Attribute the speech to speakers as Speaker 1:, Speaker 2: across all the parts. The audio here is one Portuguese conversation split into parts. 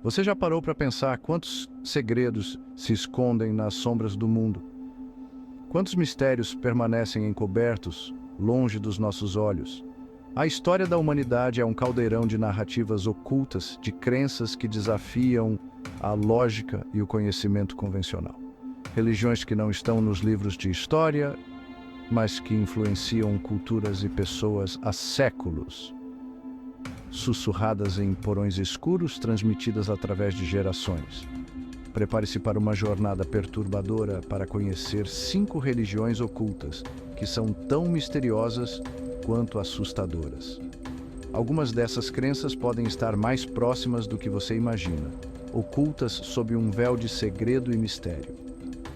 Speaker 1: Você já parou para pensar quantos segredos se escondem nas sombras do mundo? Quantos mistérios permanecem encobertos, longe dos nossos olhos? A história da humanidade é um caldeirão de narrativas ocultas, de crenças que desafiam a lógica e o conhecimento convencional. Religiões que não estão nos livros de história, mas que influenciam culturas e pessoas há séculos. Sussurradas em porões escuros, transmitidas através de gerações. Prepare-se para uma jornada perturbadora para conhecer 5 religiões ocultas, que são tão misteriosas quanto assustadoras. Algumas dessas crenças podem estar mais próximas do que você imagina, ocultas sob um véu de segredo e mistério.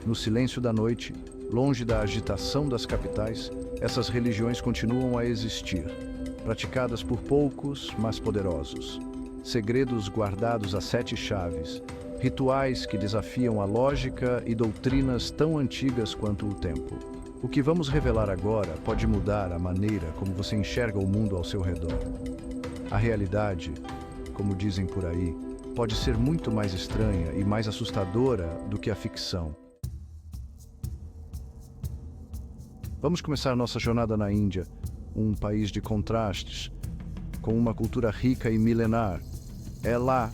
Speaker 1: No silêncio da noite, longe da agitação das capitais, essas religiões continuam a existir, praticadas por poucos, mas poderosos. Segredos guardados a 7 chaves, rituais que desafiam a lógica e doutrinas tão antigas quanto o tempo. O que vamos revelar agora pode mudar a maneira como você enxerga o mundo ao seu redor. A realidade, como dizem por aí, pode ser muito mais estranha e mais assustadora do que a ficção. Vamos começar nossa jornada na Índia, um país de contrastes, com uma cultura rica e milenar. É lá,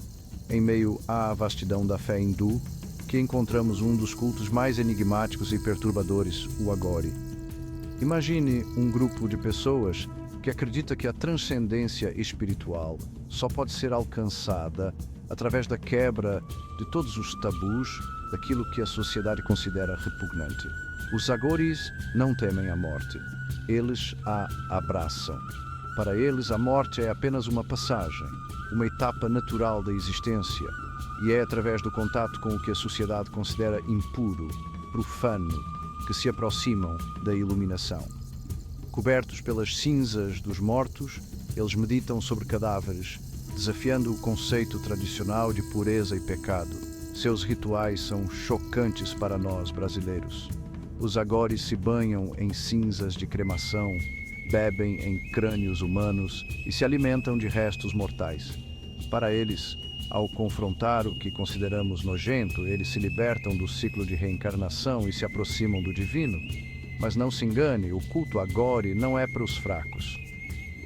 Speaker 1: em meio à vastidão da fé hindu, que encontramos um dos cultos mais enigmáticos e perturbadores, o Agori. Imagine um grupo de pessoas que acredita que a transcendência espiritual só pode ser alcançada através da quebra de todos os tabus, daquilo que a sociedade considera repugnante. Os Agoris não temem a morte, eles a abraçam. Para eles, a morte é apenas uma passagem, uma etapa natural da existência, e é através do contato com o que a sociedade considera impuro, profano, que se aproximam da iluminação. Cobertos pelas cinzas dos mortos, eles meditam sobre cadáveres, desafiando o conceito tradicional de pureza e pecado. Seus rituais são chocantes para nós brasileiros. Os Agoris se banham em cinzas de cremação, bebem em crânios humanos e se alimentam de restos mortais. Para eles, ao confrontar o que consideramos nojento, eles se libertam do ciclo de reencarnação e se aproximam do divino. Mas não se engane, o culto Agori não é para os fracos.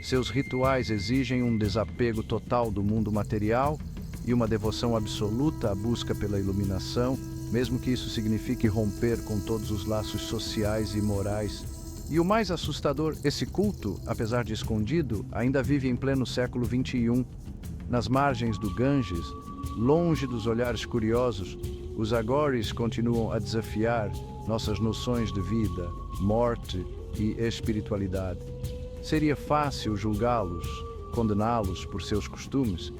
Speaker 1: Seus rituais exigem um desapego total do mundo material e uma devoção absoluta à busca pela iluminação, mesmo que isso signifique romper com todos os laços sociais e morais. E o mais assustador, esse culto, apesar de escondido, ainda vive em pleno século XXI. Nas margens do Ganges, longe dos olhares curiosos, os Agoris continuam a desafiar nossas noções de vida, morte e espiritualidade. Seria fácil julgá-los, condená-los por seus costumes,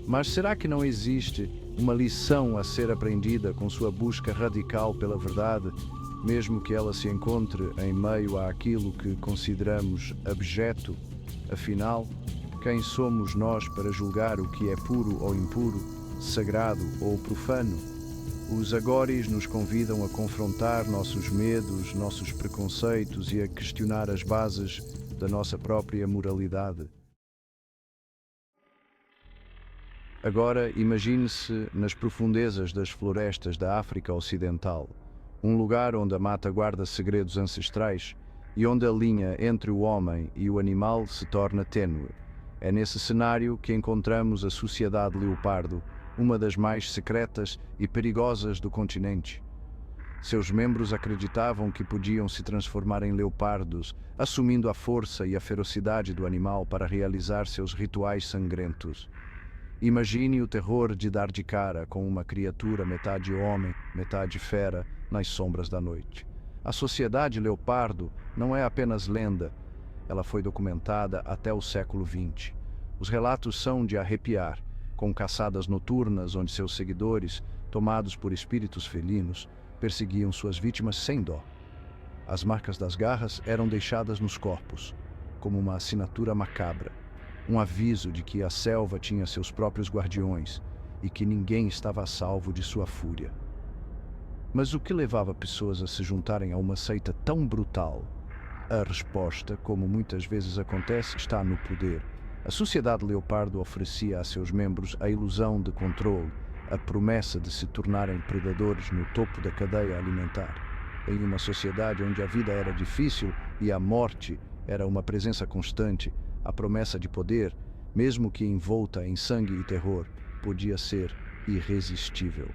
Speaker 1: mas será que não existe uma lição a ser aprendida com sua busca radical pela verdade, mesmo que ela se encontre em meio àquilo que consideramos abjeto? Afinal, quem somos nós para julgar o que é puro ou impuro, sagrado ou profano? Os Agoris nos convidam a confrontar nossos medos, nossos preconceitos e a questionar as bases da nossa própria moralidade. Agora, imagine-se nas profundezas das florestas da África Ocidental, um lugar onde a mata guarda segredos ancestrais e onde a linha entre o homem e o animal se torna tênue. É nesse cenário que encontramos a sociedade leopardo, uma das mais secretas e perigosas do continente. Seus membros acreditavam que podiam se transformar em leopardos, assumindo a força e a ferocidade do animal para realizar seus rituais sangrentos. Imagine o terror de dar de cara com uma criatura metade homem, metade fera, nas sombras da noite. A sociedade leopardo não é apenas lenda, ela foi documentada até o século XX. Os relatos são de arrepiar, com caçadas noturnas onde seus seguidores, tomados por espíritos felinos, perseguiam suas vítimas sem dó. As marcas das garras eram deixadas nos corpos, como uma assinatura macabra, um aviso de que a selva tinha seus próprios guardiões e que ninguém estava a salvo de sua fúria. Mas o que levava pessoas a se juntarem a uma seita tão brutal? A resposta, como muitas vezes acontece, está no poder. A sociedade leopardo oferecia a seus membros a ilusão de controle, a promessa de se tornarem predadores no topo da cadeia alimentar. Em uma sociedade onde a vida era difícil e a morte era uma presença constante, a promessa de poder, mesmo que envolta em sangue e terror, podia ser irresistível.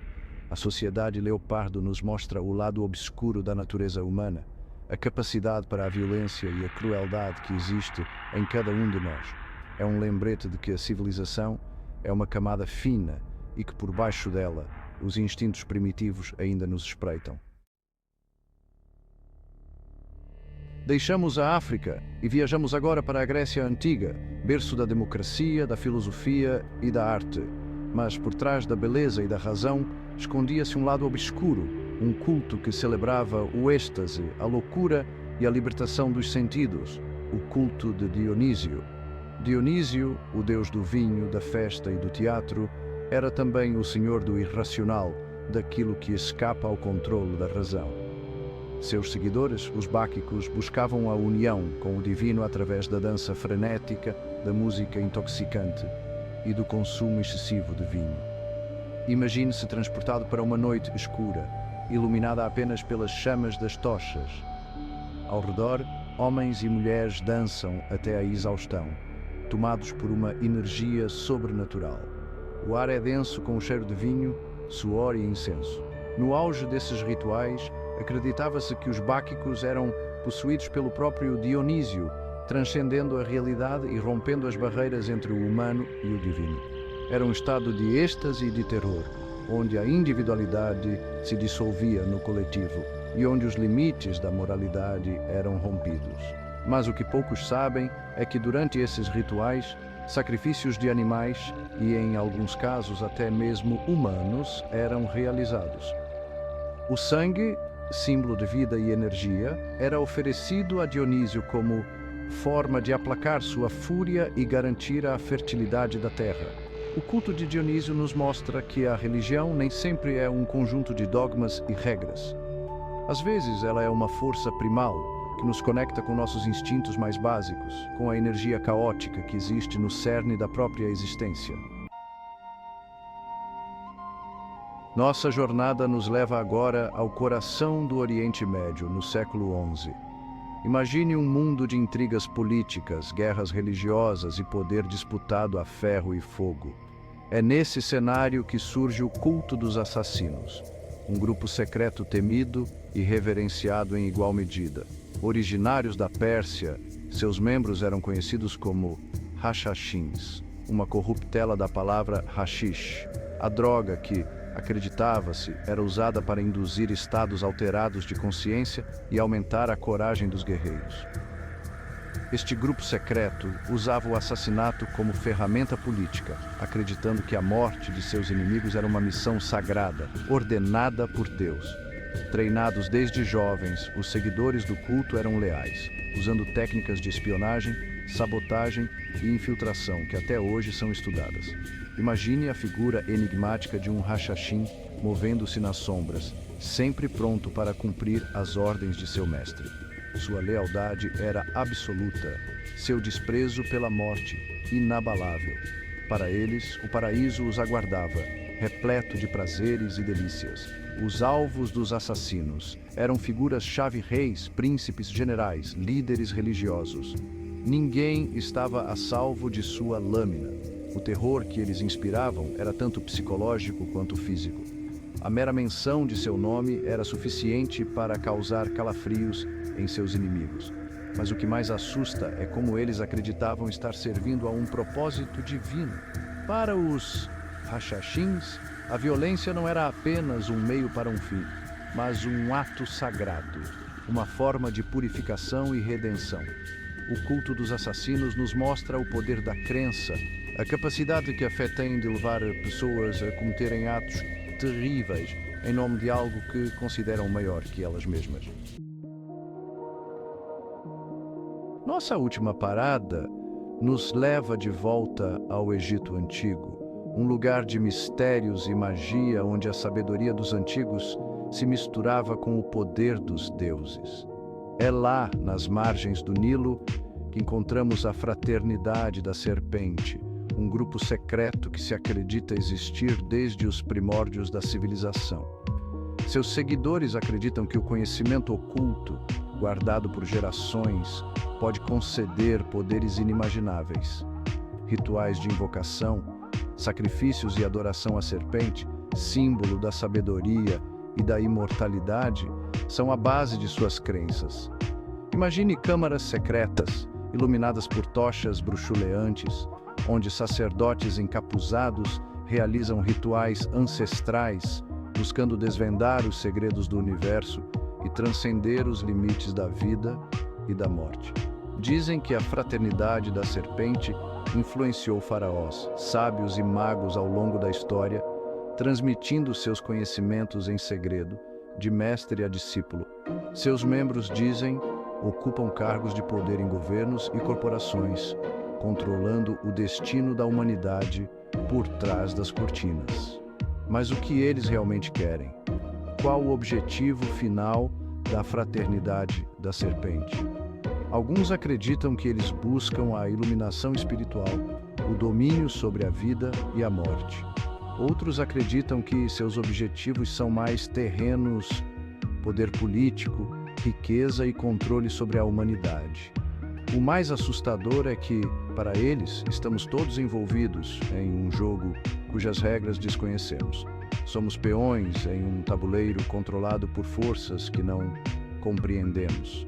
Speaker 1: A sociedade leopardo nos mostra o lado obscuro da natureza humana, a capacidade para a violência e a crueldade que existe em cada um de nós. É um lembrete de que a civilização é uma camada fina e que por baixo dela os instintos primitivos ainda nos espreitam. Deixamos a África e viajamos agora para a Grécia Antiga, berço da democracia, da filosofia e da arte. Mas por trás da beleza e da razão escondia-se um lado obscuro, um culto que celebrava o êxtase, a loucura e a libertação dos sentidos, o culto de Dionísio. Dionísio, o deus do vinho, da festa e do teatro, era também o senhor do irracional, daquilo que escapa ao controle da razão. Seus seguidores, os báquicos, buscavam a união com o divino através da dança frenética, da música intoxicante e do consumo excessivo de vinho. Imagine-se transportado para uma noite escura, iluminada apenas pelas chamas das tochas. Ao redor, homens e mulheres dançam até a exaustão, tomados por uma energia sobrenatural. O ar é denso com o cheiro de vinho, suor e incenso. No auge desses rituais, acreditava-se que os báquicos eram possuídos pelo próprio Dionísio, transcendendo a realidade e rompendo as barreiras entre o humano e o divino. Era um estado de êxtase e de terror, onde a individualidade se dissolvia no coletivo e onde os limites da moralidade eram rompidos. Mas o que poucos sabem é que durante esses rituais, sacrifícios de animais e, em alguns casos, até mesmo humanos, eram realizados. O sangue, símbolo de vida e energia, era oferecido a Dionísio como forma de aplacar sua fúria e garantir a fertilidade da terra. O culto de Dionísio nos mostra que a religião nem sempre é um conjunto de dogmas e regras. Às vezes ela é uma força primal que nos conecta com nossos instintos mais básicos, com a energia caótica que existe no cerne da própria existência. Nossa jornada nos leva agora ao coração do Oriente Médio, no século XI. Imagine um mundo de intrigas políticas, guerras religiosas e poder disputado a ferro e fogo. É nesse cenário que surge o culto dos assassinos, um grupo secreto temido e reverenciado em igual medida. Originários da Pérsia, seus membros eram conhecidos como Hashashins, uma corruptela da palavra hashish, a droga que, acreditava-se, era usada para induzir estados alterados de consciência e aumentar a coragem dos guerreiros. Este grupo secreto usava o assassinato como ferramenta política, acreditando que a morte de seus inimigos era uma missão sagrada, ordenada por Deus. Treinados desde jovens, os seguidores do culto eram leais, usando técnicas de espionagem, sabotagem e infiltração que até hoje são estudadas. Imagine a figura enigmática de um Hashashin movendo-se nas sombras, sempre pronto para cumprir as ordens de seu mestre. Sua lealdade era absoluta, seu desprezo pela morte inabalável. Para eles, o paraíso os aguardava, repleto de prazeres e delícias. Os alvos dos assassinos eram figuras-chave: reis, príncipes, generais, líderes religiosos. Ninguém estava a salvo de sua lâmina. O terror que eles inspiravam era tanto psicológico quanto físico. A mera menção de seu nome era suficiente para causar calafrios em seus inimigos. Mas o que mais assusta é como eles acreditavam estar servindo a um propósito divino. Para os Hashashins, a violência não era apenas um meio para um fim, mas um ato sagrado, uma forma de purificação e redenção. O culto dos assassinos nos mostra o poder da crença, a capacidade que a fé tem de levar pessoas a cometerem atos terríveis em nome de algo que consideram maior que elas mesmas. Nossa última parada nos leva de volta ao Egito Antigo, um lugar de mistérios e magia onde a sabedoria dos antigos se misturava com o poder dos deuses. É lá, nas margens do Nilo, que encontramos a Fraternidade da Serpente, um grupo secreto que se acredita existir desde os primórdios da civilização. Seus seguidores acreditam que o conhecimento oculto, guardado por gerações, pode conceder poderes inimagináveis. Rituais de invocação, sacrifícios e adoração à serpente, símbolo da sabedoria e da imortalidade, são a base de suas crenças. Imagine câmaras secretas, iluminadas por tochas bruxuleantes, onde sacerdotes encapuzados realizam rituais ancestrais, buscando desvendar os segredos do universo e transcender os limites da vida e da morte. Dizem que a Fraternidade da Serpente influenciou faraós, sábios e magos ao longo da história, transmitindo seus conhecimentos em segredo, de mestre a discípulo. Seus membros, dizem, ocupam cargos de poder em governos e corporações, controlando o destino da humanidade por trás das cortinas. Mas o que eles realmente querem? Qual o objetivo final da Fraternidade da Serpente? Alguns acreditam que eles buscam a iluminação espiritual, o domínio sobre a vida e a morte. Outros acreditam que seus objetivos são mais terrenos, poder político, riqueza e controle sobre a humanidade. O mais assustador é que, para eles, estamos todos envolvidos em um jogo cujas regras desconhecemos. Somos peões em um tabuleiro controlado por forças que não compreendemos.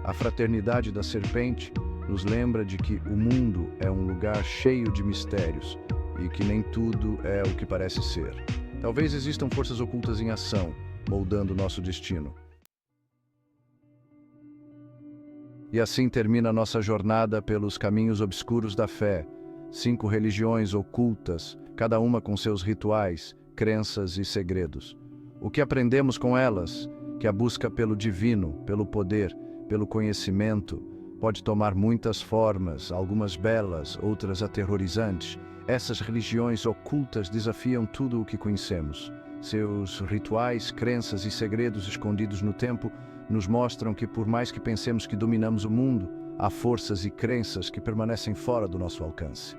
Speaker 1: A Fraternidade da Serpente nos lembra de que o mundo é um lugar cheio de mistérios e que nem tudo é o que parece ser. Talvez existam forças ocultas em ação, moldando nosso destino. E assim termina nossa jornada pelos caminhos obscuros da fé. 5 religiões ocultas, cada uma com seus rituais, crenças e segredos. O que aprendemos com elas? Que a busca pelo divino, pelo poder, pelo conhecimento, pode tomar muitas formas, algumas belas, outras aterrorizantes. Essas religiões ocultas desafiam tudo o que conhecemos. Seus rituais, crenças e segredos escondidos no tempo nos mostram que, por mais que pensemos que dominamos o mundo, há forças e crenças que permanecem fora do nosso alcance.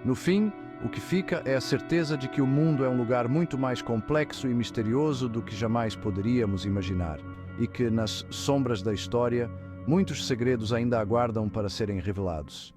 Speaker 1: No fim, o que fica é a certeza de que o mundo é um lugar muito mais complexo e misterioso do que jamais poderíamos imaginar, e que, nas sombras da história, muitos segredos ainda aguardam para serem revelados.